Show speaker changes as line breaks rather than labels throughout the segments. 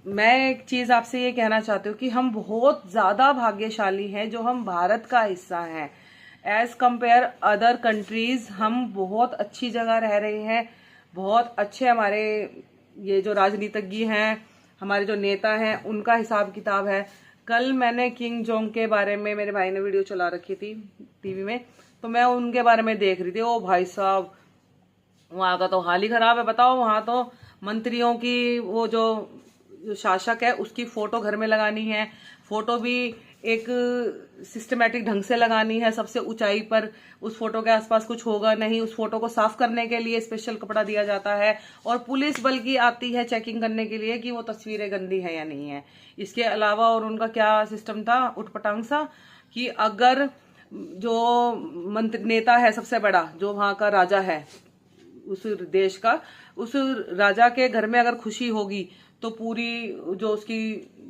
मैं एक चीज आपसे ये कहना चाहती हूँ कि हम बहुत ज्यादा भाग्यशाली हैं जो हम भारत का हिस्सा हैं। एज कंपेयर अदर कंट्रीज हम बहुत अच्छी जगह रह रहे हैं। बहुत अच्छे हमारे ये जो राजनीतिज्ञ हैं, हमारे जो नेता हैं, उनका हिसाब किताब है। कल मैंने किंग जोंग के बारे में, मेरे भाई ने वीडियो चला रखी थी टीवी में, तो मैं उनके बारे में देख रही थी। ओ भाई साहब, वहां का तो हाल ही खराब है। बताओ, वहां तो मंत्रियों की, वो जो शासक है उसकी फोटो घर में लगानी है, फोटो भी एक सिस्टमेटिक ढंग से लगानी है, सबसे ऊंचाई पर। उस फोटो के आसपास कुछ होगा नहीं। उस फोटो को साफ करने के लिए स्पेशल कपड़ा दिया जाता है और पुलिस बल्कि आती है चेकिंग करने के लिए कि वो तस्वीरें गंदी है या नहीं है। इसके अलावा और उनका क्या सिस्टम था उठपटांग सा, कि अगर जो मंत्री नेता है सबसे बड़ा, जो वहां का राजा है उस देश का, उस राजा के घर में अगर खुशी होगी तो पूरी जो उसकी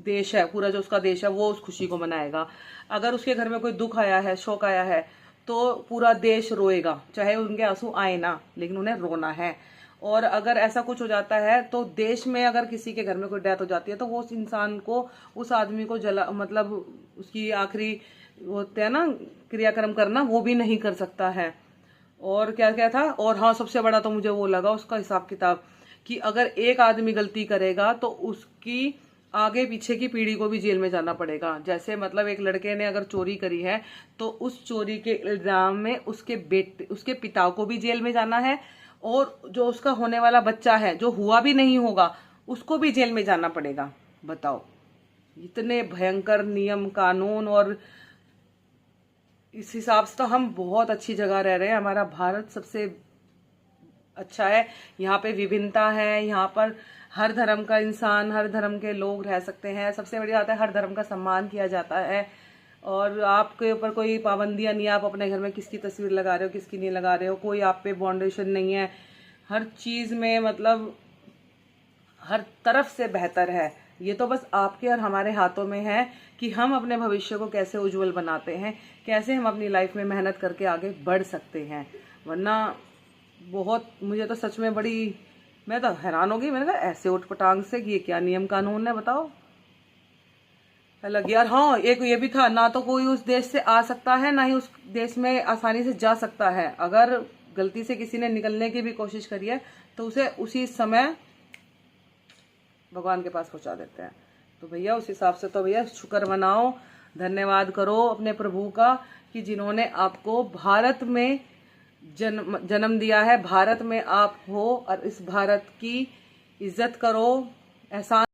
देश है, पूरा जो उसका देश है, वो उस खुशी को मनाएगा। अगर उसके घर में कोई दुख आया है, शोक आया है, तो पूरा देश रोएगा, चाहे उनके आंसू आए ना, लेकिन उन्हें रोना है। और अगर ऐसा कुछ हो जाता है तो देश में अगर किसी के घर में कोई डेथ हो जाती है तो वो उस इंसान को, उस आदमी को जला, मतलब उसकी आखिरी होते हैं ना क्रियाक्रम करना, वो भी नहीं कर सकता है। और क्या क्या था, और हाँ सबसे बड़ा तो मुझे वो लगा उसका हिसाब किताब, कि अगर एक आदमी गलती करेगा तो उसकी आगे पीछे की पीढ़ी को भी जेल में जाना पड़ेगा। जैसे मतलब एक लड़के ने अगर चोरी करी है तो उस चोरी के इल्जाम में उसके पिता को भी जेल में जाना है, और जो उसका होने वाला बच्चा है, जो हुआ भी नहीं होगा, उसको भी जेल में जाना पड़ेगा। बताओ, इतने भयंकर नियम कानून। और इस हिसाब से तो हम बहुत अच्छी जगह रह रहे हैं। हमारा भारत सबसे अच्छा है। यहाँ पे विभिन्नता है, यहाँ पर हर धर्म का इंसान, हर धर्म के लोग रह सकते हैं। सबसे बड़ी बात है, हर धर्म का सम्मान किया जाता है और आपके ऊपर कोई पाबंदियां नहीं। आप अपने घर में किसकी तस्वीर लगा रहे हो, किसकी नहीं लगा रहे हो, कोई आप पे बाउंडेशन नहीं है। हर चीज में मतलब हर तरफ से बेहतर है। ये तो बस आपके और हमारे हाथों में है कि हम अपने भविष्य को कैसे उज्जवल बनाते हैं, कैसे हम अपनी लाइफ में मेहनत करके आगे बढ़ सकते हैं। वरना बहुत, मुझे तो सच में बड़ी, मैं तो हैरान हो गई। मैंने कहा ऐसे उठपटांग से ये क्या नियम कानून है, बताओ। अलग यार। हाँ, एक ये भी था ना, तो कोई उस देश से आ सकता है ना ही उस देश में आसानी से जा सकता है। अगर गलती से किसी ने निकलने की भी कोशिश करी है तो उसे उसी समय भगवान के पास पहुंचा देते हैं। तो भैया उस हिसाब से तो भैया शुक्र मनाओ, धन्यवाद करो अपने प्रभु का कि जिन्होंने आपको भारत में जन्म दिया है। भारत में आप हो और इस भारत की इज्जत करो। एहसान